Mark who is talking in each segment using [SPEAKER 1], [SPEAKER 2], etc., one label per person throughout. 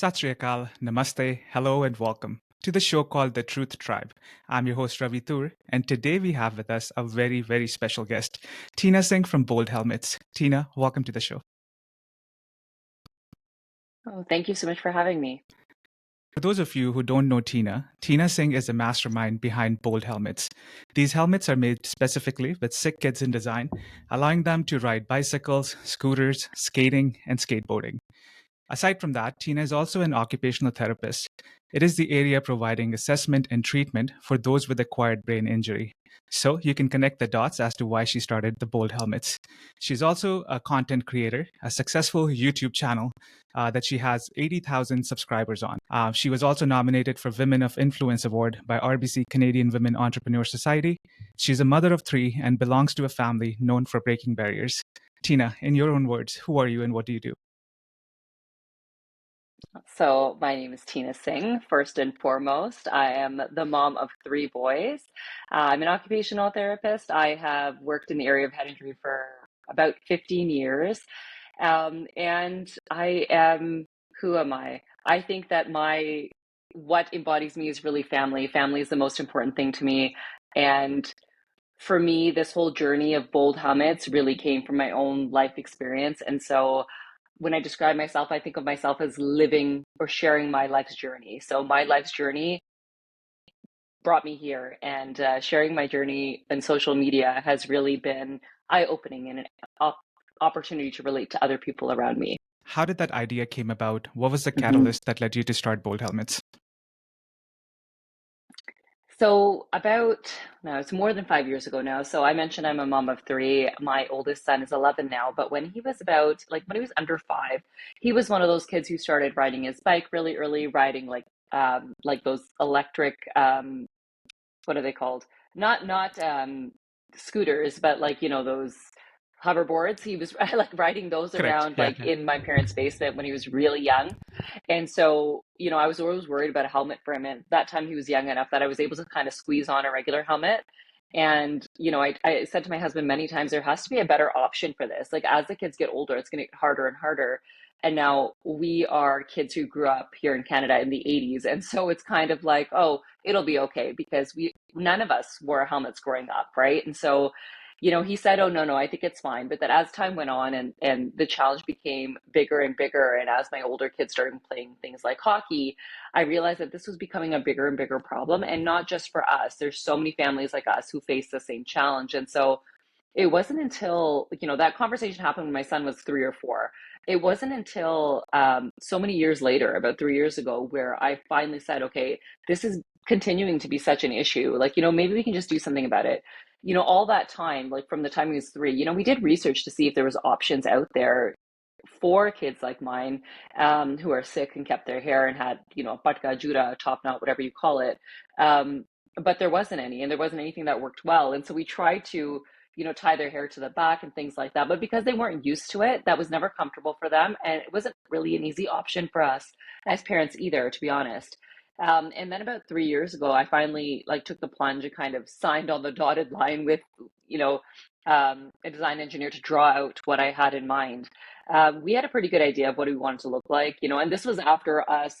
[SPEAKER 1] Sat Sri Akal, Namaste, hello, and welcome to the show called The Truth Tribe. I'm your host, Ravi Tur, and today we have with us a very, very special guest, Tina Singh from Bold Helmets. Tina, welcome to the show.
[SPEAKER 2] Oh, thank you so much for having me.
[SPEAKER 1] For those of you who don't know Tina, Tina Singh is the mastermind behind Bold Helmets. These helmets are made specifically with Sikh kids in design, allowing them to ride bicycles, scooters, skating, and skateboarding. Aside from that, Tina is also an occupational therapist. It is the area providing assessment and treatment for those with acquired brain injury. So you can connect the dots as to why she started the Bold Helmets. She's also a content creator, a successful YouTube channel that she has 80,000 subscribers on. She was also nominated for Women of Influence Award by RBC Canadian Women Entrepreneur Society. She's a mother of three and belongs to a family known for breaking barriers. Tina, in your own words, who are you and what do you do?
[SPEAKER 2] So, my name is Tina Singh. First and foremost, I am the mom of three boys. I'm an occupational therapist. I have worked in the area of head injury for about 15 years. And I am, who am I? I think that what embodies me is really family. Family is the most important thing to me. And for me, this whole journey of Bold Helmets really came from my own life experience. And so when I describe myself, I think of myself as living or sharing my life's journey. So my life's journey brought me here, and sharing my journey in social media has really been eye-opening and an opportunity to relate to other people around me.
[SPEAKER 1] How did that idea came about? What was the
[SPEAKER 2] Mhm.
[SPEAKER 1] catalyst that led you to start Bold Helmets?
[SPEAKER 2] So about, no, it's more than 5 years ago now. So I mentioned I'm a mom of three. My oldest son is 11 now, but when he was when he was under 5, he was one of those kids who started riding his bike really early, riding like those electric, what are they called? Not scooters, but like, those hoverboards. He was like riding those
[SPEAKER 1] Correct.
[SPEAKER 2] around
[SPEAKER 1] Yeah,
[SPEAKER 2] like
[SPEAKER 1] yeah.
[SPEAKER 2] in my parents' basement when he was really young. And so, I was always worried about a helmet for him. And that time he was young enough that I was able to kind of squeeze on a regular helmet. And, I said to my husband many times, there has to be a better option for this. Like as the kids get older, it's going to get harder and harder. And now we are kids who grew up here in Canada in the 80s. And so it's kind of like, oh, it'll be okay because none of us wore helmets growing up, right? And so he said, "Oh no, no, I think it's fine." But that as time went on and the challenge became bigger and bigger, and as my older kids started playing things like hockey, I realized that this was becoming a bigger and bigger problem, and not just for us. There's so many families like us who face the same challenge, and so it wasn't until that conversation happened when my son was 3 or 4. It wasn't until so many years later, about 3 years ago, where I finally said, "Okay, this is continuing to be such an issue. Like, maybe we can just do something about it." All that time, like from the time he was 3, we did research to see if there was options out there for kids like mine, who are sick and kept their hair and had, patka, jura, top knot, whatever you call it. Um, but there wasn't any, and there wasn't anything that worked well. And so we tried to, tie their hair to the back and things like that. But because they weren't used to it, that was never comfortable for them. And it wasn't really an easy option for us as parents either, to be honest. And then about 3 years ago, I finally like took the plunge and kind of signed on the dotted line with, you know, a design engineer to draw out what I had in mind. We had a pretty good idea of what we wanted to look like, and this was after us,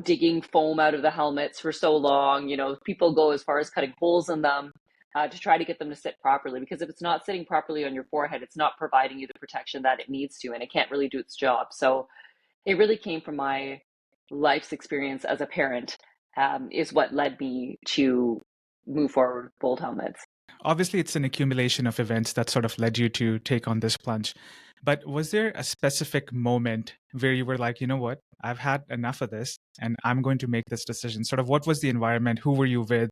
[SPEAKER 2] digging foam out of the helmets for so long. People go as far as cutting holes in them to try to get them to sit properly, because if it's not sitting properly on your forehead, it's not providing you the protection that it needs to, and it can't really do its job. So it really came from my life's experience as a parent, is what led me to move forward with Bold Helmets.
[SPEAKER 1] Obviously, it's an accumulation of events that sort of led you to take on this plunge. But was there a specific moment where you were like, you know what, I've had enough of this and I'm going to make this decision? Sort of what was the environment? Who were you with?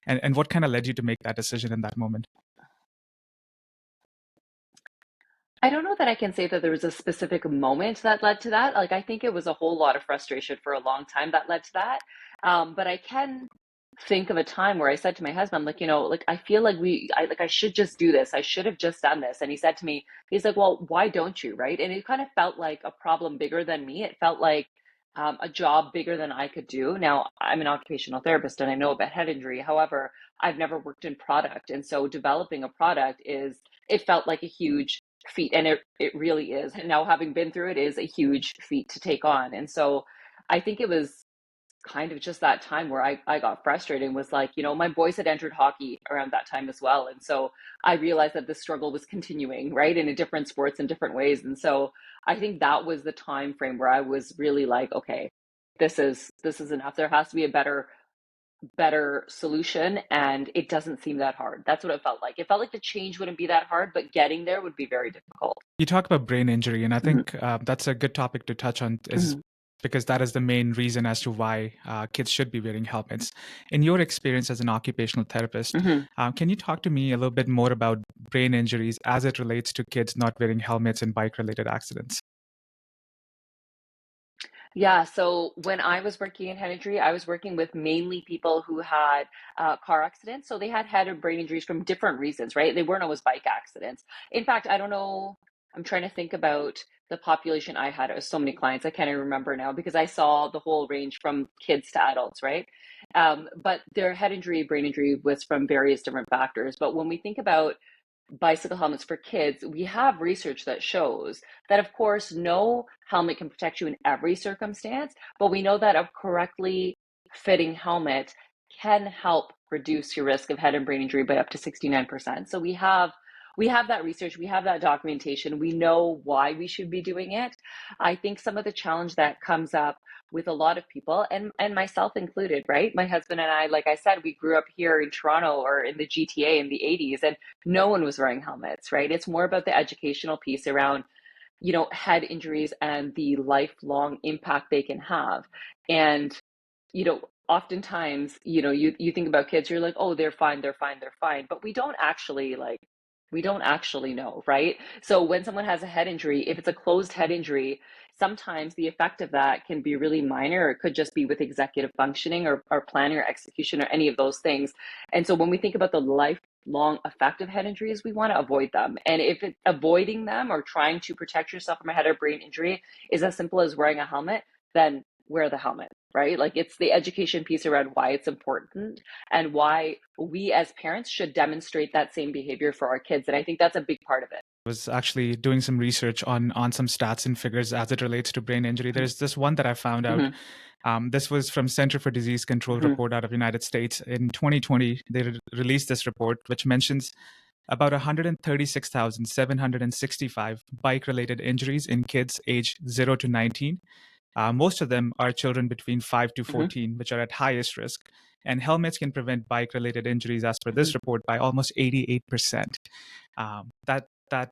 [SPEAKER 1] And what kind of led you to make that decision in that moment?
[SPEAKER 2] I don't know that I can say that there was a specific moment that led to that. Like, I think it was a whole lot of frustration for a long time that led to that. But I can think of a time where I said to my husband, like, like I feel like I should just do this. I should have just done this. And he said to me, he's like, well, why don't you? Right. And it kind of felt like a problem bigger than me. It felt like a job bigger than I could do. Now, I'm an occupational therapist and I know about head injury. However, I've never worked in product. And so developing a product it felt like a huge feat, and it really is. And now having been through it is a huge feat to take on. And so I think it was kind of just that time where I got frustrated and was like, my boys had entered hockey around that time as well. And so I realized that this struggle was continuing, right, in a different sports in different ways. And so I think that was the time frame where I was really like, okay, this is enough. There has to be a better solution, and it doesn't seem that hard. That's what it felt like. It felt like the change wouldn't be that hard, but getting there would be very difficult.
[SPEAKER 1] You talk about brain injury, and I
[SPEAKER 2] Mhm,
[SPEAKER 1] think that's a good topic to touch on, is
[SPEAKER 2] mhm,
[SPEAKER 1] because that is the main reason as to why kids should be wearing helmets. In your experience as an occupational therapist,
[SPEAKER 2] mhm.
[SPEAKER 1] can you talk to me a little bit more about brain injuries as it relates to kids not wearing helmets in bike-related accidents?
[SPEAKER 2] Yeah, so when I was working in head injury, I was working with mainly people who had car accidents. So they had head or brain injuries from different reasons, right? They weren't always bike accidents. In fact, I don't know. I'm trying to think about the population I had. It was so many clients. I can't even remember now because I saw the whole range from kids to adults, right? But their head injury, brain injury was from various different factors. But when we think about bicycle helmets for kids, we have research that shows that, of course, no helmet can protect you in every circumstance, but we know that a correctly fitting helmet can help reduce your risk of head and brain injury by up to 69%. So we have that research, we have that documentation, we know why we should be doing it. I think some of the challenge that comes up with a lot of people, and myself included, right? My husband and I, like I said, we grew up here in Toronto or in the GTA in the 80s, and no one was wearing helmets, right? It's more about the educational piece around, head injuries and the lifelong impact they can have. And, oftentimes, you think about kids, you're like, oh, they're fine, they're fine, they're fine. But we don't actually know, right? So when someone has a head injury, if it's a closed head injury, sometimes the effect of that can be really minor, or it could just be with executive functioning or planning or execution or any of those things. And so when we think about the lifelong effect of head injuries, we want to avoid them. And if avoiding them or trying to protect yourself from a head or brain injury is as simple as wearing a helmet, then wear the helmet, right? Like, it's the education piece around why it's important and why we as parents should demonstrate that same behavior for our kids. And I think that's a big part of it.
[SPEAKER 1] Was actually doing some research on some stats and figures as it relates to brain injury. There's this one that I found out.
[SPEAKER 2] Mm-hmm,
[SPEAKER 1] This was from Center for Disease Control
[SPEAKER 2] mm-hmm,
[SPEAKER 1] report out of United States. In 2020, they released this report, which mentions about 136,765 bike-related injuries in kids aged 0 to 19. Most of them are children between 5 to
[SPEAKER 2] mm-hmm,
[SPEAKER 1] 14, which are at highest risk. And helmets can prevent bike-related injuries, as per
[SPEAKER 2] mm-hmm.
[SPEAKER 1] this report, by almost 88%. That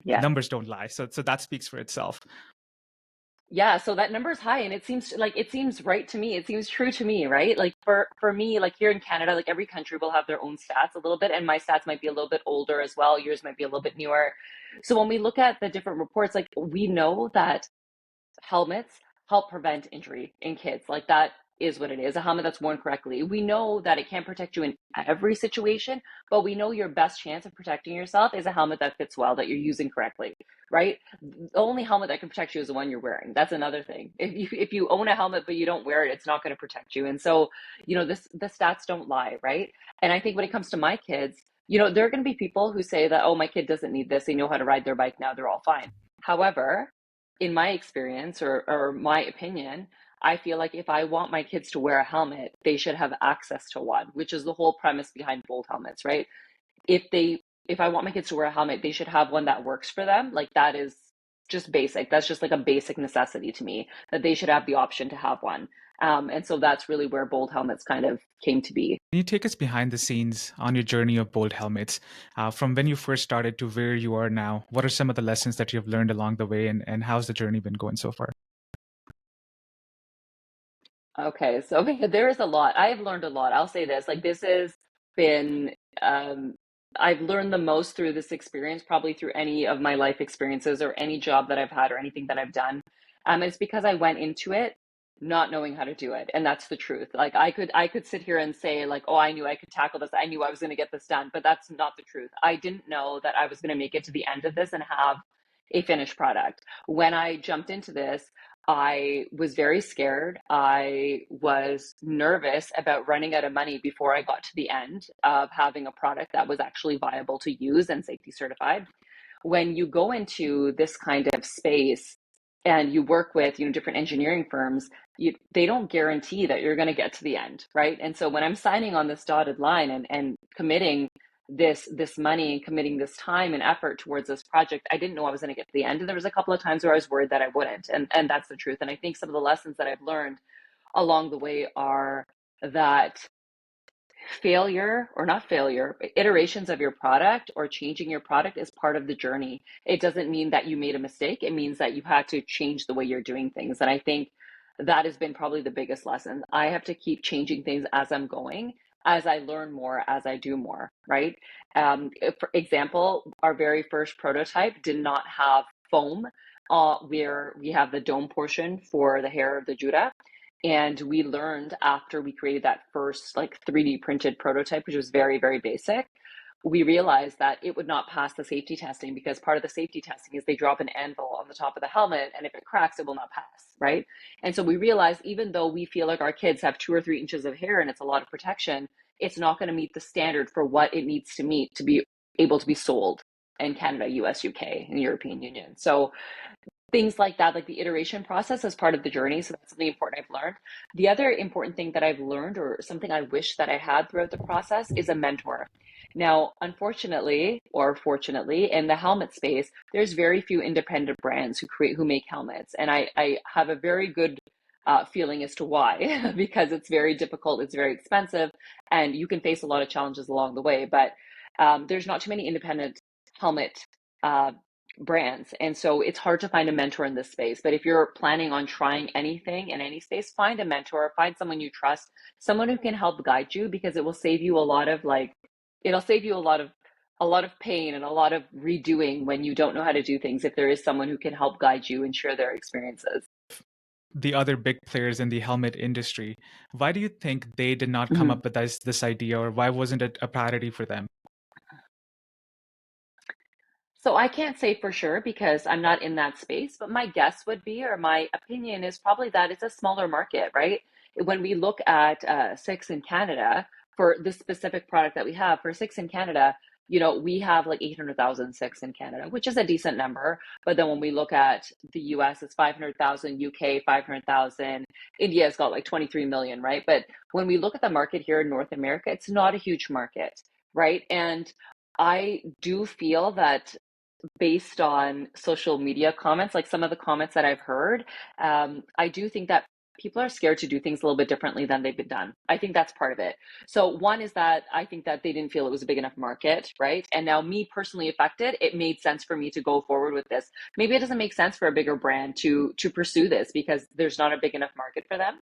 [SPEAKER 2] Yeah.
[SPEAKER 1] numbers don't lie. So that speaks for itself.
[SPEAKER 2] Yeah, so that number is high, and it seems right to me. It seems true to me, right? Like, for me, like here in Canada, like every country will have their own stats a little bit, and my stats might be a little bit older as well. Yours might be a little bit newer. So when we look at the different reports, like, we know that helmets help prevent injury in kids. Like, that is what it is. A helmet that's worn correctly. We know that it can't protect you in every situation, but we know your best chance of protecting yourself is a helmet that fits well, that you're using correctly, right? The only helmet that can protect you is the one you're wearing. That's another thing. If you own a helmet but you don't wear it, it's not going to protect you. And so, the stats don't lie, right? And I think when it comes to my kids, there are going to be people who say that, oh, my kid doesn't need this. They know how to ride their bike now. They're all fine. However, in my experience, or my opinion, I feel like if I want my kids to wear a helmet, they should have access to one, which is the whole premise behind Bolt helmets, right? If I want my kids to wear a helmet, they should have one that works for them. Like, that is just basic. That's just like a basic necessity to me, that they should have the option to have one. And so that's really where Bolt helmets kind of came to be.
[SPEAKER 1] Can you take us behind the scenes on your journey of Bolt helmets? From when you first started to where you are now, what are some of the lessons that you've learned along the way, and how's the journey been going so far?
[SPEAKER 2] Okay, so there is a lot. I have learned a lot. I'll say this, like, this has been, um, I've learned the most through this experience, probably through any of my life experiences or any job that I've had or anything that I've done. It's because I went into it not knowing how to do it, and that's the truth. Like, I could sit here and say, like, oh, I knew I could tackle this. I knew I was going to get this done, but that's not the truth. I didn't know that I was going to make it to the end of this and have a finished product. When I jumped into this, I was very scared. I was nervous about running out of money before I got to the end of having a product that was actually viable to use and safety certified. When you go into this kind of space and you work with, different engineering firms, they don't guarantee that you're going to get to the end, right? And so when I'm signing on this dotted line and committing this money and committing this time and effort towards this project, I didn't know I was going to get to the end. And there was a couple of times where I was worried that I wouldn't. And that's the truth. And I think some of the lessons that I've learned along the way are that failure, or not failure, but iterations of your product or changing your product is part of the journey. It doesn't mean that you made a mistake. It means that you had to change the way you're doing things. And I think that has been probably the biggest lesson. I have to keep changing things as I'm going, as I learn more, as I do more, right? For example, our very first prototype did not have foam, where we have the dome portion for the hair of the Judah. And we learned after we created that first like 3D printed prototype, which was very, very basic, we realized that it would not pass the safety testing, because part of the safety testing is they drop an anvil on the top of the helmet, and if it cracks, it will not pass, right? And so we realized, even though we feel like our kids have 2 or 3 inches of hair and it's a lot of protection, it's not going to meet the standard for what it needs to meet to be able to be sold in Canada, US, UK, and European Union. So things like that, like the iteration process, is part of the journey. So that's something important I've learned. The other important thing that I've learned, or something I wish that I had throughout the process, is a mentor. Now, unfortunately, or fortunately, in the helmet space, there's very few independent brands who make helmets. And I have a very good feeling as to why, because it's very difficult, it's very expensive, and you can face a lot of challenges along the way. But there's not too many independent helmet brands. And so it's hard to find a mentor in this space. But if you're planning on trying anything in any space, find a mentor, find someone you trust, someone who can help guide you, because it will save you a lot of it'll save you a lot of pain and a lot of redoing when you don't know how to do things, if there is someone who can help guide you and share their experiences.
[SPEAKER 1] The other big players in the helmet industry, why do you think they did not come
[SPEAKER 2] Mhm.
[SPEAKER 1] up with this idea, or why wasn't it a priority for them?
[SPEAKER 2] So I can't say for sure because I'm not in that space, but my guess would be, or my opinion is probably, that it's a smaller market, right? When we look at Sikhs in Canada, for this specific product that we have for Sikhs in Canada, we have like 800,000 Sikhs in Canada, which is a decent number. But then when we look at the US, it's 500,000, UK, 500,000, India's got like 23 million, right? But when we look at the market here in North America, it's not a huge market, right? And I do feel that, based on social media comments, like some of the comments that I've heard, I do think that people are scared to do things a little bit differently than they've been done. I think that's part of it. So one is that I think that they didn't feel it was a big enough market, right? And now, me personally affected, it made sense for me to go forward with this. Maybe it doesn't make sense for a bigger brand to pursue this because there's not a big enough market for them.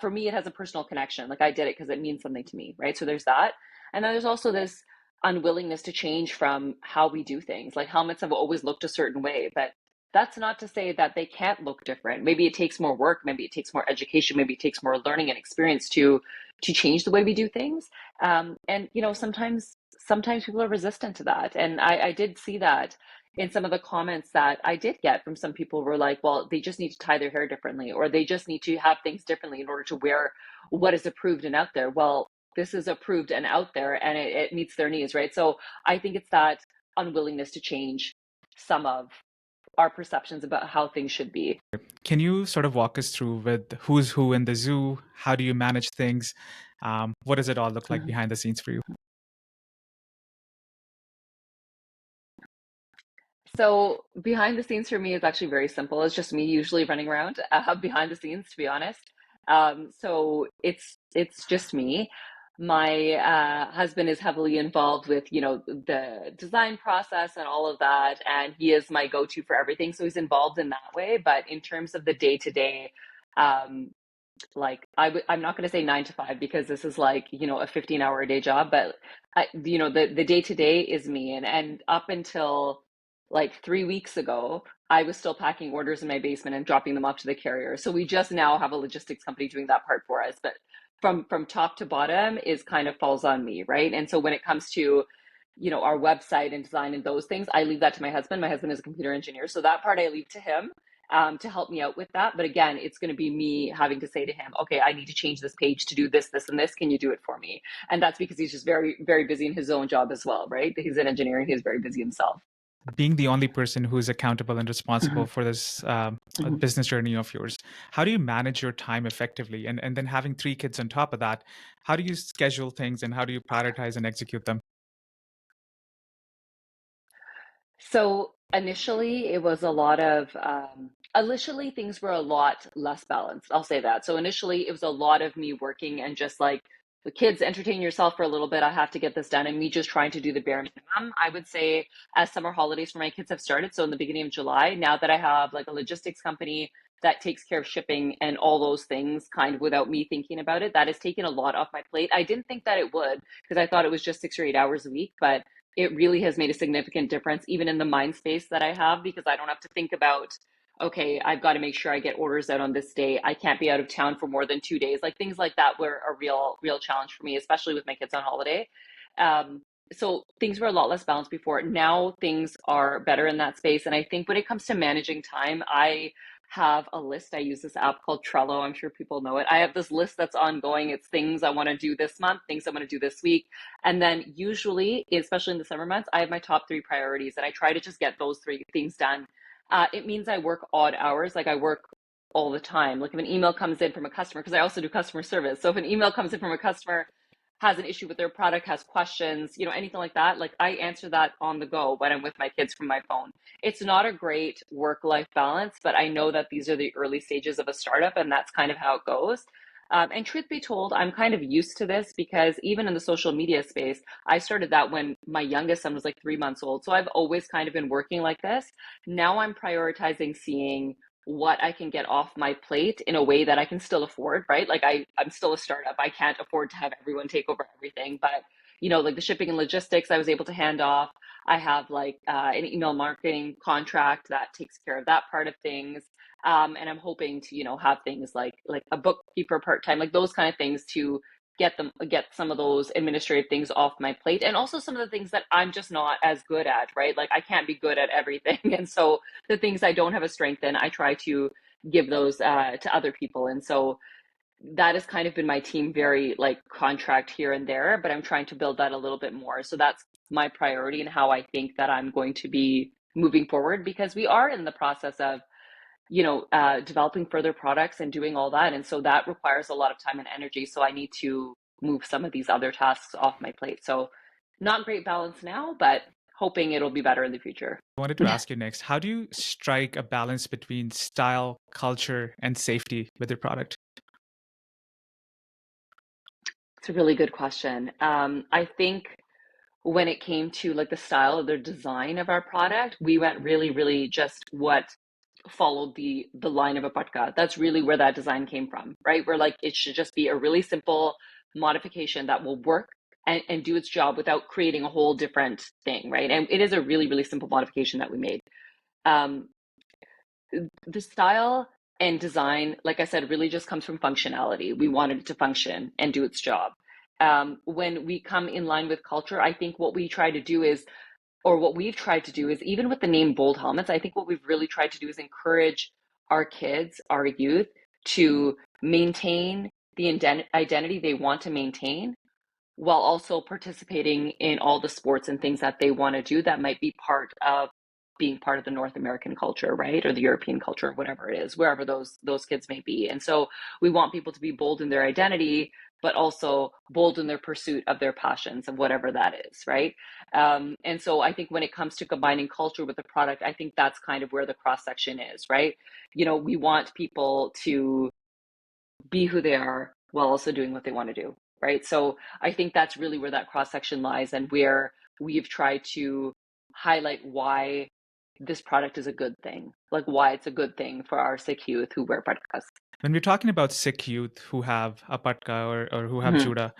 [SPEAKER 2] For me, it has a personal connection. Like, I did it because it means something to me, right? So there's that. And then there's also this unwillingness to change from how we do things. Like, helmets have always looked a certain way, but that's not to say that they can't look different. Maybe it takes more work, maybe it takes more education, maybe it takes more learning and experience to change the way we do things. And sometimes people are resistant to that. And I did see that in some of the comments that I did get from some people, were like, well, they just need to tie their hair differently, or they just need to have things differently in order to wear what is approved and out there. Well, this is approved and out there, and it meets their needs, right? So I think it's that unwillingness to change some of our perceptions about how things should be.
[SPEAKER 1] Can you sort of walk us through with who's who in the zoo? How do you manage things? What does it all look like
[SPEAKER 2] Mhm.
[SPEAKER 1] behind the scenes for you?
[SPEAKER 2] So behind the scenes for me is actually very simple. It's just me usually running around behind the scenes, to be honest. So it's just me. My husband is heavily involved with, the design process and all of that, and he is my go-to for everything. So he's involved in that way. But in terms of the day-to-day, um, like, I'm not going to say 9 to 5, because this is like, a 15-hour a day job, but the day to day is me. And up until like 3 weeks ago, I was still packing orders in my basement and dropping them off to the carrier. So we just now have a logistics company doing that part for us. But from top to bottom is kind of falls on me, right? And so when it comes to, our website and design and those things, I leave that to my husband. My husband is a computer engineer, so that part I leave to him, to help me out with that. But again, it's going to be me having to say to him, okay, I need to change this page to do this, this, and this. Can you do it for me? And that's because he's just very, very busy in his own job as well, right? He's an engineer and he's very busy himself.
[SPEAKER 1] being the only person who is accountable and responsible
[SPEAKER 2] Mhm,
[SPEAKER 1] for this
[SPEAKER 2] mhm.
[SPEAKER 1] business journey of yours, how do you manage your time effectively? And then having three kids on top of that, how do you schedule things and how do you prioritize and execute them?
[SPEAKER 2] So initially, it was a lot of, initially things were a lot less balanced. I'll say that. So initially, it was a lot of me working and just like the kids entertain yourself for a little bit. I have to get this done, and me just trying to do the bare minimum. I would say as summer holidays for my kids have started, so in the beginning of July, now that I have like a logistics company that takes care of shipping and all those things kind of without me thinking about it, that has taken a lot off my plate. I didn't think that it would because I thought it was just 6 or 8 hours a week, but it really has made a significant difference, even in the mind space that I have, because I don't have to think about, okay, I've got to make sure I get orders out on this day. I can't be out of town for more than 2 days. Like things like that were a real challenge for me, especially with my kids on holiday. So things were a lot less balanced before. Now things are better in that space. And I think when it comes to managing time, I have a list. I use this app called Trello. I'm sure people know it. I have this list that's ongoing. It's things I want to do this month, things I want to do this week. And then usually, especially in the summer months, I have my top three priorities and I try to just get those three things done. It means I work odd hours, like I work all the time. Like if an email comes in from a customer, because I also do customer service. So if an email comes in from a customer, has an issue with their product, has questions, anything like that, like I answer that on the go when I'm with my kids from my phone. It's not a great work-life balance, but I know that these are the early stages of a startup and that's kind of how it goes. And truth be told, I'm kind of used to this because even in the social media space, I started that when my youngest son was like 3 months old. So I've always kind of been working like this. Now I'm prioritizing seeing what I can get off my plate in a way that I can still afford, right? Like I'm still a startup. I can't afford to have everyone take over everything. But, like the shipping and logistics, I was able to hand off. I have like an email marketing contract that takes care of that part of things. And I'm hoping to, have things like a bookkeeper part time, like those kind of things to get some of those administrative things off my plate, and also some of the things that I'm just not as good at, right? Like I can't be good at everything, and so the things I don't have a strength in, I try to give those to other people, and so that has kind of been my team very like contract here and there, but I'm trying to build that a little bit more. So that's my priority and how I think that I'm going to be moving forward because we are in the process of developing further products and doing all that. And so that requires a lot of time and energy. So I need to move some of these other tasks off my plate. So not great balance now, but hoping it'll be better in the future.
[SPEAKER 1] I wanted to ask you next, how do you strike a balance between style, culture, and safety with your product?
[SPEAKER 2] It's a really good question. I think when it came to like the style of the design of our product, we went really just what followed the line of a patka. That's really where that design came from, right? We're like, it should just be a really simple modification that will work and do its job without creating a whole different thing, right? And it is a really simple modification that we made. Um, the style and design, like I said, really just comes from functionality. We wanted it to function and do its job. When we come in line with culture, I think what we try to do is, or what we've tried to do is, even with the name Bold Helmets, I think what we've really tried to do is encourage our kids, our youth, to maintain the identity they want to maintain while also participating in all the sports and things that they want to do that might be part of being part of the North American culture, right? Or the European culture, whatever it is, wherever those kids may be. And so we want people to be bold in their identity, but also bold in their pursuit of their passions of whatever that is, right? And so I think when it comes to combining culture with the product, I think that's kind of where the cross section is, right? We want people to be who they are while also doing what they want to do, right? So I think that's really where that cross section lies and where we've tried to highlight why this product is a good thing, like why it's a good thing for our Sikh youth who wear patkas.
[SPEAKER 1] When we're talking about Sikh youth who have a patka or who have
[SPEAKER 2] Mm-hmm.
[SPEAKER 1] juda,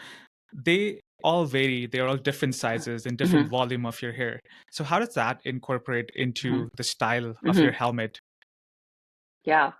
[SPEAKER 1] they all vary. They're all different sizes and different
[SPEAKER 2] Mm-hmm.
[SPEAKER 1] volume of your hair. So how does that incorporate
[SPEAKER 2] Mm-hmm.
[SPEAKER 1] into the style of your
[SPEAKER 2] Mm-hmm.
[SPEAKER 1] helmet?
[SPEAKER 2] Yeah.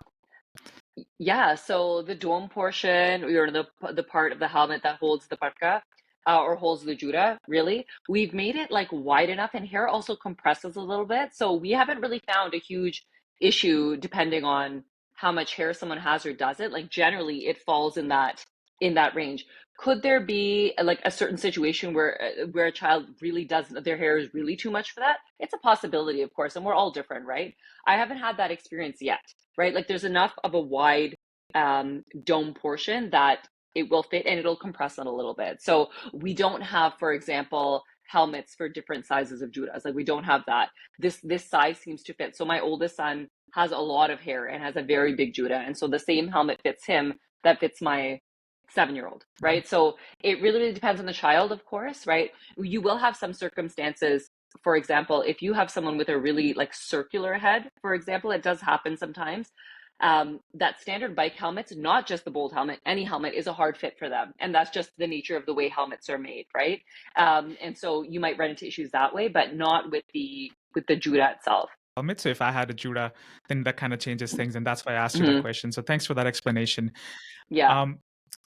[SPEAKER 2] Yeah, so the dome portion, or the part of the helmet that holds the parka, or holds the jura, really, we've made it like wide enough, and hair also compresses a little bit. So we haven't really found a huge issue depending on how much hair someone has or doesn't. Like generally, it falls in that in that range. Could there be like a certain situation where a child really does, their hair is really too much for that? It's a possibility, of course, and we're all different, right? I haven't had that experience yet, right? Like there's enough of a wide dome portion that it will fit and it'll compress it a little bit. So we don't have, for example, helmets for different sizes of judas. Like we don't have that. This size seems to fit. So my oldest son has a lot of hair and has a very big judah, and so the same helmet fits him that fits my 7-year-old, right? So it really, really depends on the child, of course, right? You will have some circumstances. For example, if you have someone with a really like circular head, for example, it does happen sometimes. That standard bike helmets, not just the Bold helmet, any helmet is a hard fit for them. And that's just the nature of the way helmets are made, right? And so you might run into issues that way, but not with the Judah itself.
[SPEAKER 1] Helmet. So if I had a Judah, then that kind of changes things, and that's why I asked you that
[SPEAKER 2] Mm-hmm.
[SPEAKER 1] question. So thanks for that explanation.
[SPEAKER 2] Yeah.
[SPEAKER 1] Um,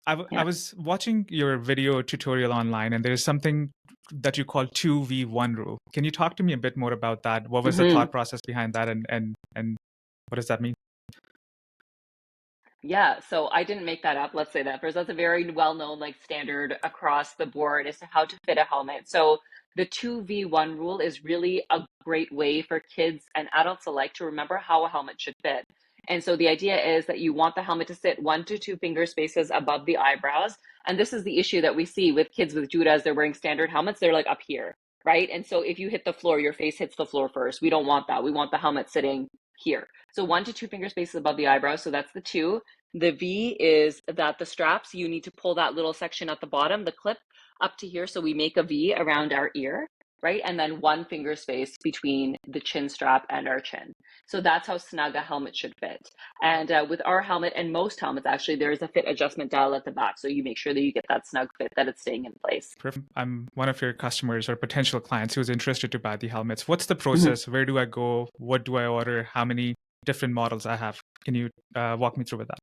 [SPEAKER 1] I was watching your video tutorial online, and there's something that you call 2v1 rule. Can you talk to me a bit more about that? What was the
[SPEAKER 2] Mm-hmm.
[SPEAKER 1] thought process behind that, and what does that mean?
[SPEAKER 2] Yeah, so I didn't make that up. Let's say that first. That's a very well-known like standard across the board as to how to fit a helmet. So the 2v1 rule is really a great way for kids and adults alike to remember how a helmet should fit. And so the idea is that you want the helmet to sit 1 to 2 finger spaces above the eyebrows. And this is the issue that we see with kids with Judas. They're wearing standard helmets. They're like up here, right? And so if you hit the floor, your face hits the floor first. We don't want that. We want the helmet sitting here. So 1 to 2 finger spaces above the eyebrows. So that's the 2. The V is that the straps, you need to pull that little section at the bottom, the clip up to here. So we make a V around our ear, right? And then 1 finger space between the chin strap and our chin. So that's how snug a helmet should fit. And with our helmet and most helmets, actually, there is a fit adjustment dial at the back. So you make sure that you get that snug fit, that it's staying in place.
[SPEAKER 1] Perfect. I'm one of your customers or potential clients who's interested to buy the helmets. What's the
[SPEAKER 2] Mm-hmm.
[SPEAKER 1] process? Where do I go? What do I order? How many different models I have? Can you walk me through with that?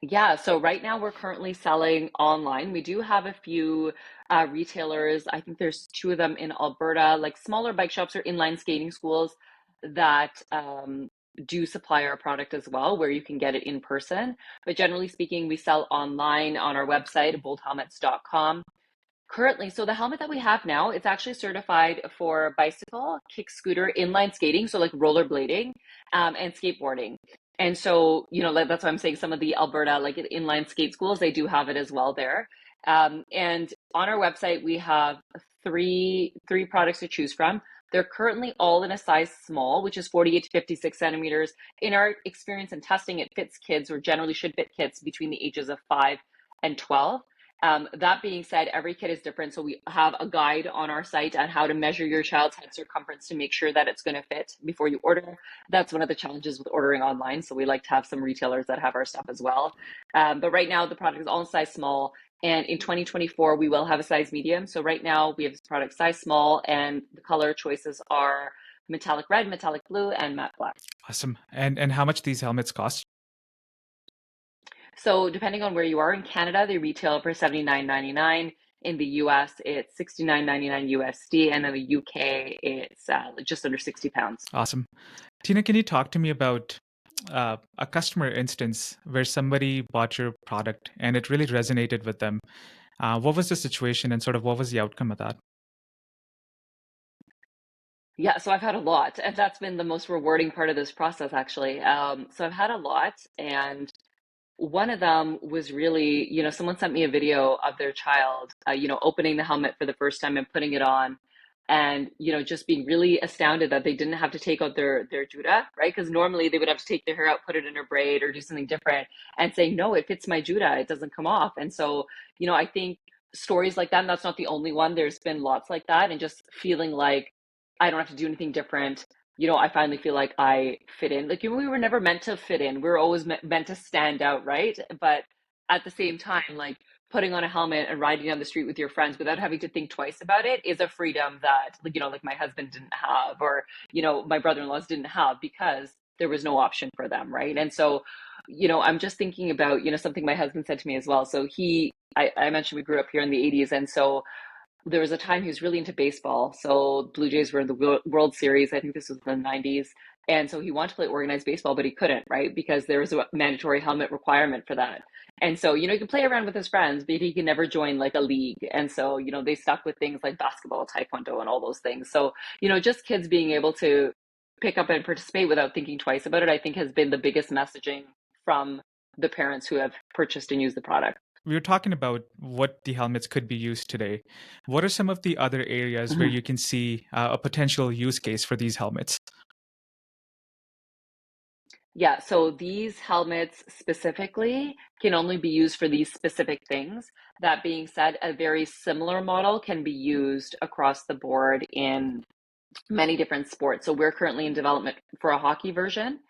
[SPEAKER 2] Yeah, so right now we're currently selling online. We do have a few retailers. I think there's 2 of them in Alberta, like smaller bike shops or inline skating schools that do supply our product as well, where you can get it in person. But generally speaking, we sell online on our website, boldhelmets.com. Currently, so the helmet that we have now, it's actually certified for bicycle, kick scooter, inline skating, so like rollerblading, and skateboarding. And so, that's why I'm saying some of the Alberta, like inline skate schools, they do have it as well there. And on our website, we have three products to choose from. They're currently all in a size small, which is 48 to 56 centimeters. In our experience and testing, it fits kids, or generally should fit kids between the ages of 5 and 12. That being said, every kid is different. So we have a guide on our site on how to measure your child's head circumference to make sure that it's going to fit before you order. That's one of the challenges with ordering online. So we like to have some retailers that have our stuff as well. But right now the product is all in size small. And in 2024, we will have a size medium. So right now we have this product size small, and the color choices are metallic red, metallic blue, and matte black.
[SPEAKER 1] Awesome. And how much these helmets cost?
[SPEAKER 2] So depending on where you are in Canada, they retail for $79.99. In the US, it's $69.99 USD, and in the UK, it's just under £60.
[SPEAKER 1] Awesome. Tina, can you talk to me about a customer instance where somebody bought your product and it really resonated with them? What was the situation and sort of what was the outcome of that?
[SPEAKER 2] Yeah, so I've had a lot, and that's been the most rewarding part of this process, actually. So I've had a lot, and one of them was really, someone sent me a video of their child, opening the helmet for the first time and putting it on, and just being really astounded that they didn't have to take out their Judah, right? Because normally they would have to take their hair out, put it in a braid, or do something different, and say, no, it fits my Judah, it doesn't come off. And so, I think stories like that, and that's not the only one. There's been lots like that, and just feeling like I don't have to do anything different. I finally feel like I fit in. Like, we were never meant to fit in. We were always meant to stand out, right? But at the same time, like putting on a helmet and riding down the street with your friends without having to think twice about it is a freedom that, like my husband didn't have, or, my brother-in-laws didn't have, because there was no option for them, right? And so, I'm just thinking about, something my husband said to me as well. So I mentioned we grew up here in the 80s. And so there was a time he was really into baseball. So Blue Jays were in the World Series. I think this was in the 90s. And so he wanted to play organized baseball, but he couldn't, right? Because there was a mandatory helmet requirement for that. And so, he could play around with his friends, but he could never join like a league. And so, they stuck with things like basketball, taekwondo, and all those things. So, just kids being able to pick up and participate without thinking twice about it, I think has been the biggest messaging from the parents who have purchased and used the product.
[SPEAKER 1] We were talking about what the helmets could be used today. What are some of the other areas where
[SPEAKER 2] Mhm.
[SPEAKER 1] you can see a potential use case for these helmets?
[SPEAKER 2] Yeah, so these helmets specifically can only be used for these specific things. That being said, a very similar model can be used across the board in many different sports. So we're currently in development for a hockey version,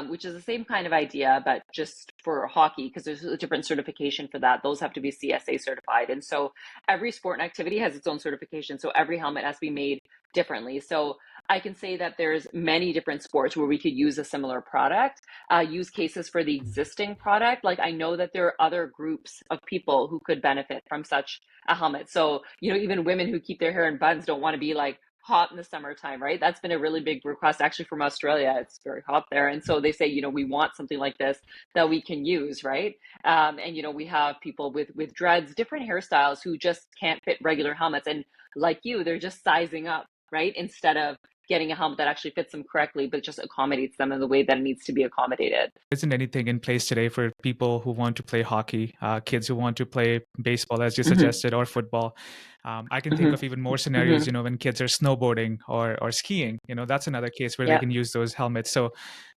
[SPEAKER 2] which is the same kind of idea, but just for hockey, because there's a different certification for that. Those have to be CSA certified. And so every sport and activity has its own certification. So every helmet has to be made differently. So I can say that there's many different sports where we could use a similar product. Use cases for the existing product. Like I know that there are other groups of people who could benefit from such a helmet. So, even women who keep their hair in buns don't want to be like hot in the summertime, right? That's been a really big request actually from Australia. It's very hot there. And so they say, we want something like this that we can use, right? And we have people with dreads, different hairstyles who just can't fit regular helmets. And like you, they're just sizing up, right? Instead of getting a helmet that actually fits them correctly, but just accommodates them in the way that it needs to be accommodated.
[SPEAKER 1] Isn't anything in place today for people who want to play hockey, kids who want to play baseball, as you
[SPEAKER 2] Mm-hmm,
[SPEAKER 1] suggested, or football? I can think
[SPEAKER 2] mm-hmm,
[SPEAKER 1] of even more
[SPEAKER 2] mm-hmm.
[SPEAKER 1] scenarios, when kids are snowboarding or skiing. That's another case where they
[SPEAKER 2] Yeah.
[SPEAKER 1] can use those helmets. So,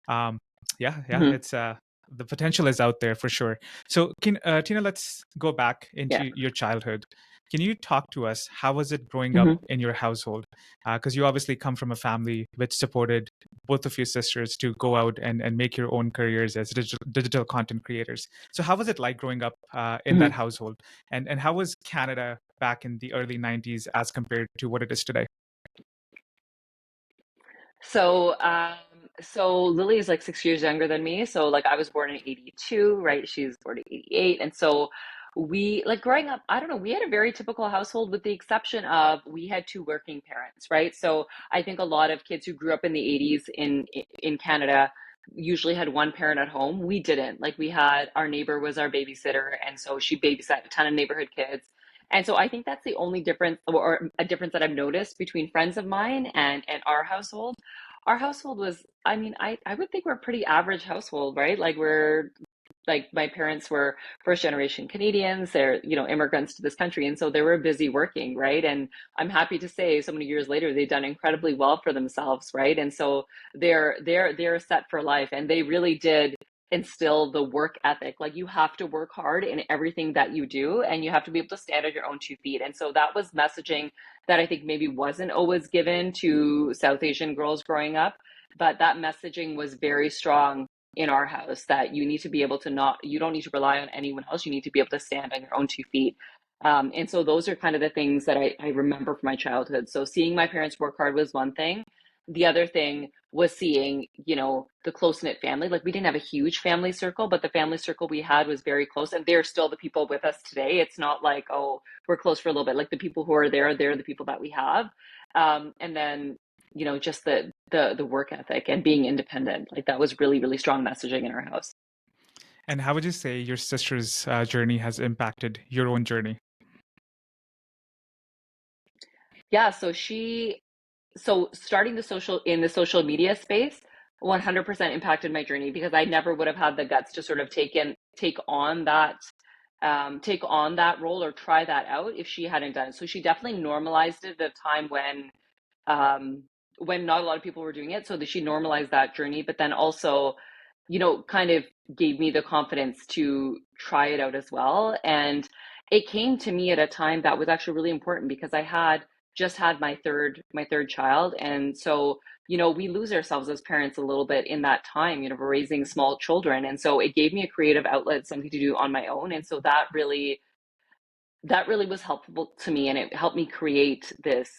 [SPEAKER 1] um, yeah,
[SPEAKER 2] Mm-hmm,
[SPEAKER 1] it's the potential is out there for sure. So, Tina, let's go back
[SPEAKER 2] yeah.
[SPEAKER 1] into your childhood. Can you talk to us? How was it growing up
[SPEAKER 2] Mm-hmm,
[SPEAKER 1] in your household? Because you obviously come from a family which supported both of your sisters to go out and make your own careers as digital content creators. So how was it like growing up in that
[SPEAKER 2] mm-hmm.
[SPEAKER 1] household? And how was Canada back in the early 90s as compared to what it is today?
[SPEAKER 2] So, so Lily is like 6 years younger than me. So like I was born in 82, right? She's born in 88. And so we like growing up, I don't know, we had a very typical household with the exception of we had two working parents, right? So I think a lot of kids who grew up in the 80s in Canada usually had one parent at home. We didn't. Like we had our neighbor was our babysitter, and so she babysat a ton of neighborhood kids. And so I think that's the only difference or a difference that I've noticed between friends of mine and our household. Our household was, I mean, I would think we're a pretty average household, right? Like we're like my parents were first generation Canadians, they're, immigrants to this country. And so they were busy working, right? And I'm happy to say so many years later, they've done incredibly well for themselves, right? And so they're set for life and they really did instill the work ethic. Like you have to work hard in everything that you do and you have to be able to stand on your own 2 feet. And so that was messaging that I think maybe wasn't always given to South Asian girls growing up, but that messaging was very strong in our house that you need to be able to not, you don't need to rely on anyone else. You need to be able to stand on your own 2 feet. And so those are kind of the things that I remember from my childhood. So seeing my parents work hard was one thing. The other thing was seeing, the close knit family. Like we didn't have a huge family circle, but the family circle we had was very close. And they're still the people with us today. It's not like, oh, we're close for a little bit. Like the people who are there, they're the people that we have. And then just the work ethic and being independent, like that was really really strong messaging in our house.
[SPEAKER 1] And how would you say your sister's journey has impacted your own journey?
[SPEAKER 2] Yeah, so starting the social media space 100% impacted my journey because I never would have had the guts to sort of take on that role or try that out if she hadn't done it. So she definitely normalized it at a time um, when not a lot of people were doing it. So that she normalized that journey, but then also, kind of gave me the confidence to try it out as well. And it came to me at a time that was actually really important because I had just had my third child. And so, we lose ourselves as parents a little bit in that time, we're raising small children. And so it gave me a creative outlet, something to do on my own. And so that really was helpful to me and it helped me create this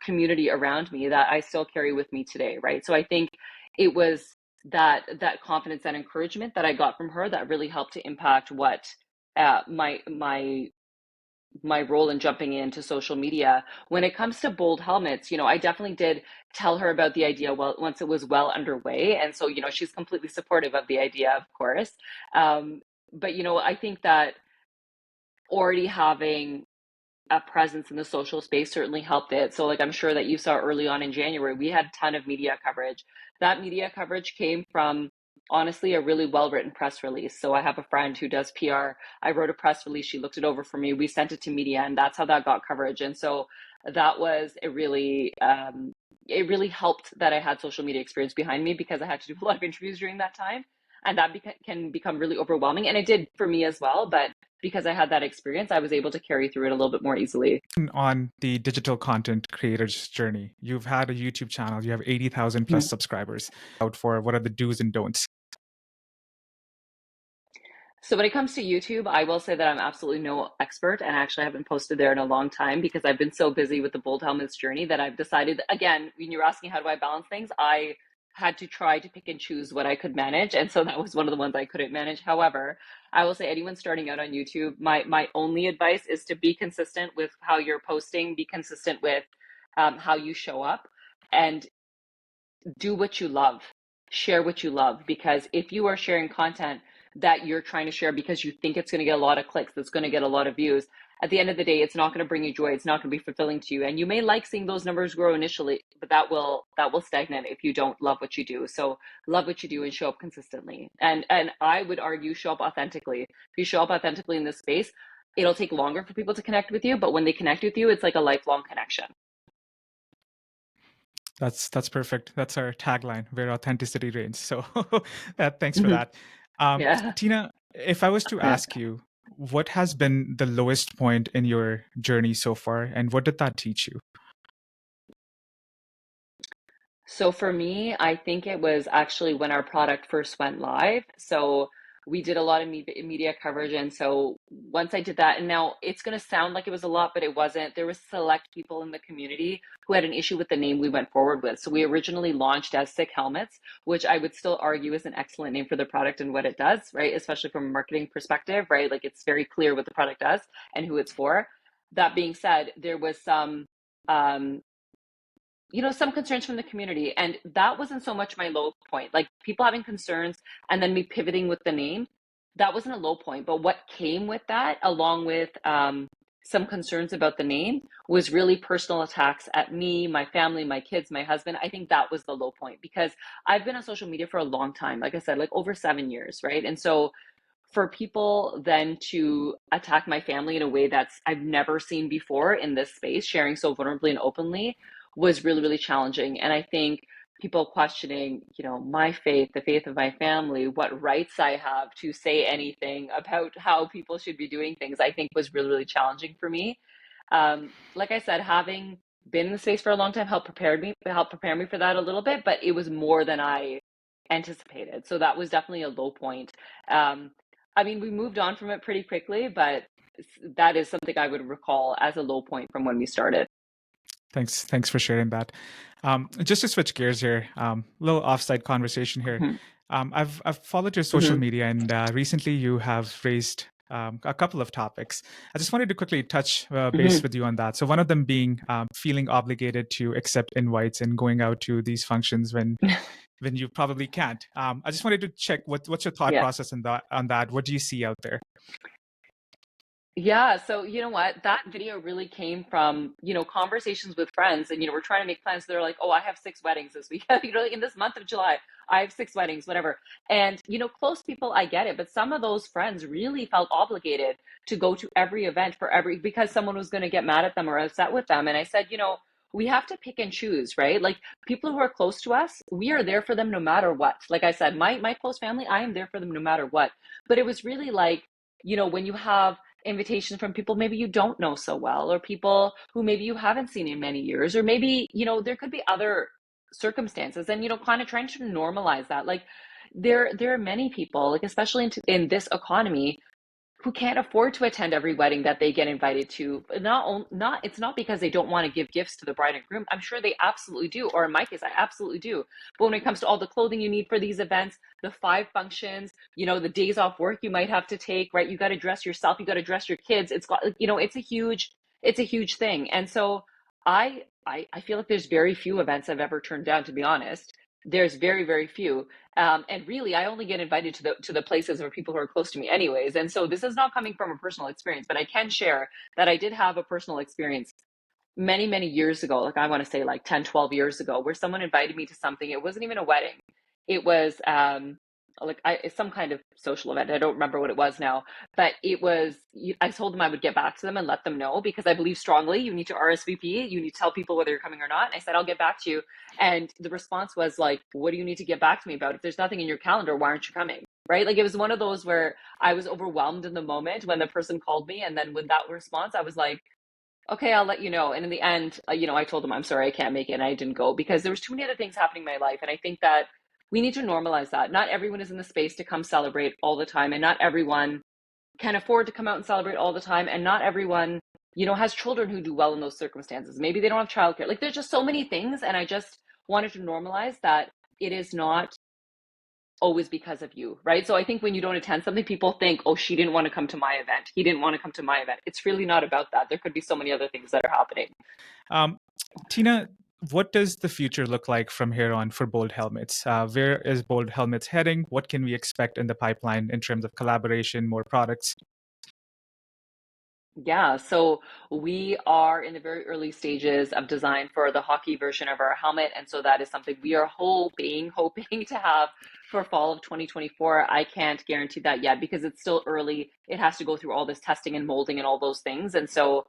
[SPEAKER 2] community around me that I still carry with me today, right? So I think it was that confidence and encouragement that I got from her that really helped to impact what my my role in jumping into social media. When it comes to Bold Helmets, I definitely did tell her about the idea once it was well underway. And so, she's completely supportive of the idea, of course. But, I think that already having a presence in the social space certainly helped it. So like I'm sure that you saw early on in January, we had a ton of media coverage. That media coverage came from honestly a really well-written press release. So I have a friend who does PR. I wrote a press release, she looked it over for me, we sent it to media, and that's how that got coverage. And so that was it really helped that I had social media experience behind me, because I had to do a lot of interviews during that time, and that can become really overwhelming, and it did for me as well. But because I had that experience, I was able to carry through it a little bit more easily.
[SPEAKER 1] On the digital content creator's journey, you've had a YouTube channel, you have 80,000 plus subscribers. Out for what are the do's and don'ts?
[SPEAKER 2] So when it comes to YouTube, I will say that I'm absolutely no expert, and actually I haven't posted there in a long time because I've been so busy with the Bold Helmets journey that I've decided, again, when you're asking how do I balance things, I had to try to pick and choose what I could manage. And so that was one of the ones I couldn't manage. However, I will say anyone starting out on YouTube, my only advice is to be consistent with how you're posting, be consistent with how you show up, and do what you love, share what you love. Because if you are sharing content that you're trying to share because you think it's going to get a lot of clicks, that's going to get a lot of views, at the end of the day, it's not going to bring you joy. It's not going to be fulfilling to you. And you may like seeing those numbers grow initially, but that will stagnate if you don't love what you do. So love what you do and show up consistently. And I would argue show up authentically. If you show up authentically in this space, it'll take longer for people to connect with you, but when they connect with you, it's like a lifelong connection.
[SPEAKER 1] That's perfect. That's our tagline, where authenticity reigns. So thanks for
[SPEAKER 2] Mm-hmm.
[SPEAKER 1] that.
[SPEAKER 2] Yeah.
[SPEAKER 1] Tina, if I was to
[SPEAKER 2] Yeah.
[SPEAKER 1] ask you, what has been the lowest point in your journey so far, and what did that teach you?
[SPEAKER 2] So for me, I think it was actually when our product first went live. So we did a lot of media coverage. And so once I did that, and now it's going to sound like it was a lot, but it wasn't. There was select people in the community who had an issue with the name we went forward with. So we originally launched as Sikh Helmets, which I would still argue is an excellent name for the product and what it does, right? Especially from a marketing perspective, right? Like it's very clear what the product does and who it's for. That being said, there was um, some concerns from the community. And that wasn't so much my low point. Like people having concerns and then me pivoting with the name, that wasn't a low point. But what came with that, along with some concerns about the name, was really personal attacks at me, my family, my kids, my husband. I think that was the low point, because I've been on social media for a long time. Like I said, like over 7 years, right? And so for people then to attack my family in a way that's I've never seen before in this space, sharing so vulnerably and openly, was really, really challenging. And I think people questioning, my faith, the faith of my family, what rights I have to say anything about how people should be doing things, I think was really, really challenging for me. Like I said, having been in the space for a long time helped prepare me for that a little bit, but it was more than I anticipated. So that was definitely a low point. I mean, we moved on from it pretty quickly, but that is something I would recall as a low point from when we started.
[SPEAKER 1] Thanks for sharing that. Just to switch gears here, little offside conversation here.
[SPEAKER 2] Mm-hmm.
[SPEAKER 1] I've followed your social
[SPEAKER 2] Mm-hmm.
[SPEAKER 1] media, and recently you have raised a couple of topics. I just wanted to quickly touch base
[SPEAKER 2] Mm-hmm.
[SPEAKER 1] with you on that. So one of them being feeling obligated to accept invites and going out to these functions when you probably can't. I just wanted to check what's your thought
[SPEAKER 2] Yeah.
[SPEAKER 1] process on that. What do you see out there?
[SPEAKER 2] Yeah, so you know what? That video really came from, conversations with friends, and we're trying to make plans. They're like, "Oh, I have 6 weddings this week." Like in this month of July, I have 6 weddings, whatever. And close people, I get it, but some of those friends really felt obligated to go to every event for every because someone was going to get mad at them or upset with them. And I said, we have to pick and choose, right? Like people who are close to us, we are there for them no matter what. Like I said, my close family, I am there for them no matter what. But it was really like, when you have invitations from people maybe you don't know so well, or people who maybe you haven't seen in many years, or maybe there could be other circumstances, and kind of trying to normalize that. Like there are many people, like especially in this economy, who can't afford to attend every wedding that they get invited to. Not it's not because they don't want to give gifts to the bride and groom. I'm sure they absolutely do, or in my case, I absolutely do. But when it comes to all the clothing you need for these events, the 5 functions, the days off work you might have to take, right? You got to dress yourself, you got to dress your kids. It's got, it's a huge thing. And so I feel like there's very few events I've ever turned down, to be honest. There's very, very few. And really, I only get invited to the places where people who are close to me anyways. And so this is not coming from a personal experience, but I can share that I did have a personal experience many, many years ago. Like I want to say like 10, 12 years ago, where someone invited me to something. It wasn't even a wedding. It was some kind of social event. I don't remember what it was now, but I told them I would get back to them and let them know, because I believe strongly you need to RSVP. You need to tell people whether you're coming or not. And I said, I'll get back to you. And the response was like, what do you need to get back to me about? If there's nothing in your calendar, why aren't you coming? Right? Like it was one of those where I was overwhelmed in the moment when the person called me. And then with that response, I was like, okay, I'll let you know. And in the end, I told them, I'm sorry, I can't make it. And I didn't go because there was too many other things happening in my life. And I think that we need to normalize that. Not everyone is in the space to come celebrate all the time. And not everyone can afford to come out and celebrate all the time. And not everyone, has children who do well in those circumstances. Maybe they don't have childcare. Like there's just so many things. And I just wanted to normalize that it is not always because of you, right? So I think when you don't attend something, people think, oh, she didn't want to come to my event. He didn't want to come to my event. It's really not about that. There could be so many other things that are happening.
[SPEAKER 1] Tina, what does the future look like from here on for Bold Helmets? Where is Bold Helmets heading? What can we expect in the pipeline in terms of collaboration, more products?
[SPEAKER 2] Yeah, so we are in the very early stages of design for the hockey version of our helmet. And so that is something we are hoping to have for fall of 2024. I can't guarantee that yet because it's still early. It has to go through all this testing and molding and all those things. And so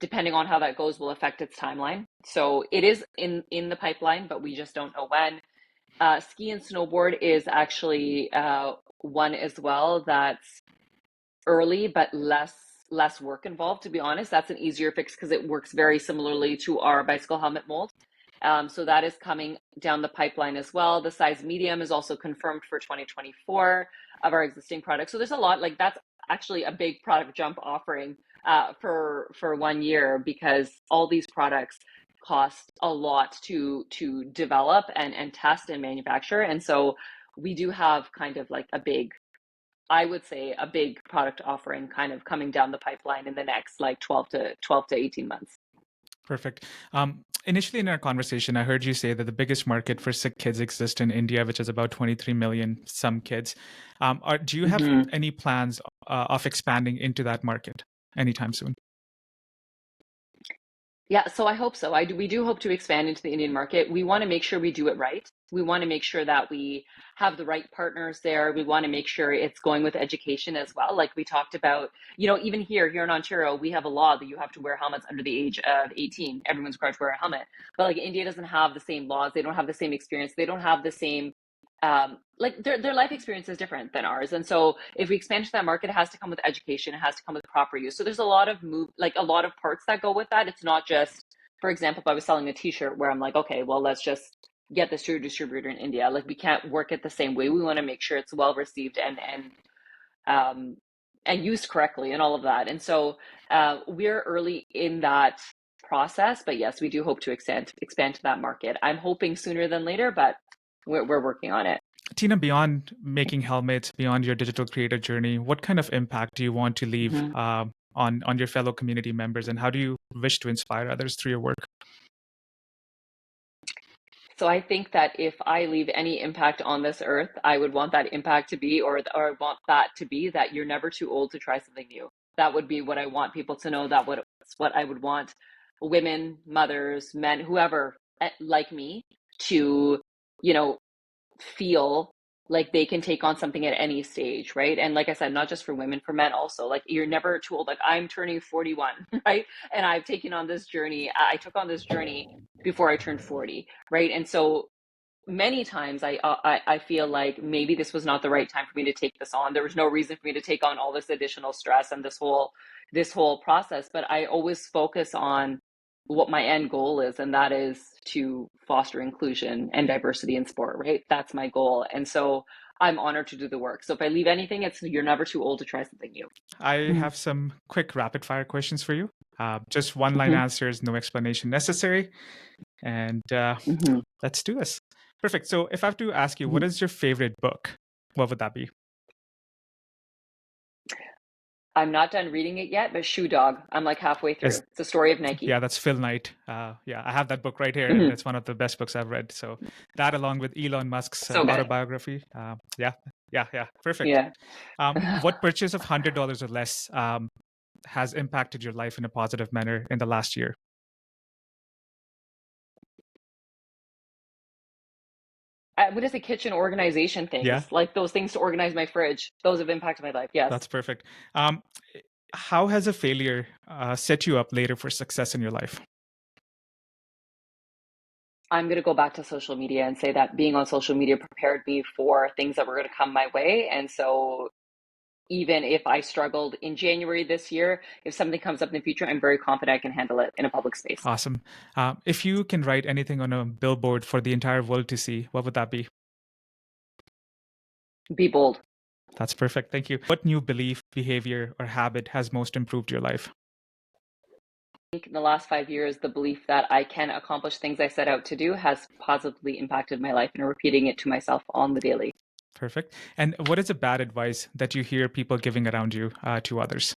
[SPEAKER 2] depending on how that goes will affect its timeline. So it is in the pipeline, but we just don't know when. Ski and snowboard is actually one as well that's early, but less work involved, to be honest. That's an easier fix because it works very similarly to our bicycle helmet mold. So that is coming down the pipeline as well. The size medium is also confirmed for 2024 of our existing products. So there's a lot, like that's actually a big product jump offering for 1 year, because all these products cost a lot to develop and test and manufacture. And so we do have kind of like I would say a big product offering kind of coming down the pipeline in the next like 12 to 18 months.
[SPEAKER 1] Perfect. Initially in our conversation, I heard you say that the biggest market for Sikh kids exists in India, which is about 23 million some kids. Do you have any plans of expanding into that market anytime soon?
[SPEAKER 2] Yeah, so I hope so. We do hope to expand into the Indian market. We want to make sure we do it right. We want to make sure that we have the right partners there. We want to make sure it's going with education as well. Like we talked about, even here in Ontario, we have a law that you have to wear helmets under the age of 18. Everyone's required to wear a helmet. But like India doesn't have the same laws. They don't have the same experience. They don't have the same like their life experience is different than ours. And so if we expand to that market, it has to come with education. It has to come with proper use. So there's a lot of a lot of parts that go with that. It's not just, for example, if I was selling a t-shirt where I'm like, okay, well, let's just get this to a distributor in India. Like we can't work it the same way. We want to make sure it's well received and used correctly and all of that. And so we're early in that process, but yes, we do hope to expand to that market. I'm hoping sooner than later, but we're working on it.
[SPEAKER 1] Tina, beyond making helmets, beyond your digital creator journey, what kind of impact do you want to leave on your fellow community members, and how do you wish to inspire others through your work?
[SPEAKER 2] So I think that if I leave any impact on this earth, I would want that impact to be, or I want that to be, that you're never too old to try something new. That would be what I want people to know. That's what I would want women, mothers, men, whoever like me to, feel like they can take on something at any stage, right? And like I said, not just for women, for men also. Like you're never too old. Like I'm turning 41, right? And I've taken on this journey. I took on this journey before I turned 40, right? And so many times I feel like maybe this was not the right time for me to take this on. There was no reason for me to take on all this additional stress and this whole process. But I always focus on what my end goal is, and that is to foster inclusion and diversity in sport, right? That's my goal. And so I'm honored to do the work. So if I leave anything, it's you're never too old to try something new.
[SPEAKER 1] I have some quick rapid fire questions for you. Just one line
[SPEAKER 2] Mm-hmm.
[SPEAKER 1] answers, no explanation necessary. And
[SPEAKER 2] Mm-hmm.
[SPEAKER 1] let's do this. Perfect. So if I have to ask you,
[SPEAKER 2] Mm-hmm.
[SPEAKER 1] what is your favorite book? What would that be?
[SPEAKER 2] I'm not done reading it yet, but Shoe Dog, I'm like halfway through.
[SPEAKER 1] Is
[SPEAKER 2] It's the story of Nike.
[SPEAKER 1] Yeah, that's Phil Knight. Yeah, I have that book right here, and
[SPEAKER 2] Mm-hmm.
[SPEAKER 1] it's one of the best books I've read. So that, along with Elon Musk's
[SPEAKER 2] So good.
[SPEAKER 1] autobiography, yeah, perfect.
[SPEAKER 2] Yeah.
[SPEAKER 1] What purchase of $100 or less has impacted your life in a positive manner in the last year?
[SPEAKER 2] What is the kitchen organization things?
[SPEAKER 1] Yeah,
[SPEAKER 2] Like those things to organize my fridge. Those have impacted my life. Yes.
[SPEAKER 1] that's perfect. How has a failure set you up later for success in your life?
[SPEAKER 2] I'm going to go back to social media and say that being on social media prepared me for things that were going to come my way. And so even if I struggled in January this year, if something comes up in the future, I'm very confident I can handle it in a public space.
[SPEAKER 1] Awesome. If you can write anything on a billboard for the entire world to see, what would that be?
[SPEAKER 2] Be bold.
[SPEAKER 1] That's perfect. Thank you. What new belief, behavior, or habit has most improved your life?
[SPEAKER 2] I think in the last 5 years, the belief that I can accomplish things I set out to do has positively impacted my life and repeating it to myself on the daily.
[SPEAKER 1] Perfect. And what is a bad advice that you hear people giving around you to others?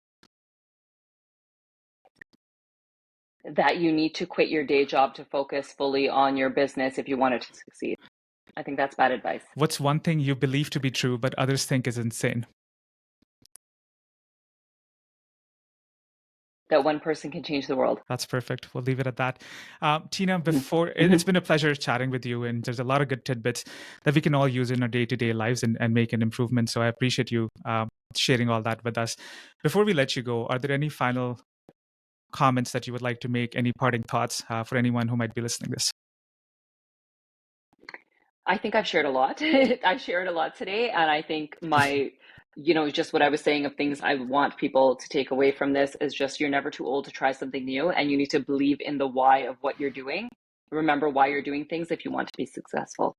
[SPEAKER 2] That you need to quit your day job to focus fully on your business if you want it to succeed. I think that's bad advice.
[SPEAKER 1] What's one thing you believe to be true but others think is insane?
[SPEAKER 2] That one person can change the world.
[SPEAKER 1] That's perfect. We'll leave it at that. Tina,
[SPEAKER 2] Mm-hmm.
[SPEAKER 1] it's been a pleasure chatting with you, and there's a lot of good tidbits that we can all use in our day-to-day lives and make an improvement. So I appreciate you sharing all that with us. Before we let you go, are there any final comments that you would like to make? Any parting thoughts for anyone who might be listening to this?
[SPEAKER 2] I think I've shared a lot. I shared a lot today, and I think just what I was saying of things I want people to take away from this is just you're never too old to try something new, and you need to believe in the why of what you're doing. Remember why you're doing things if you want to be successful.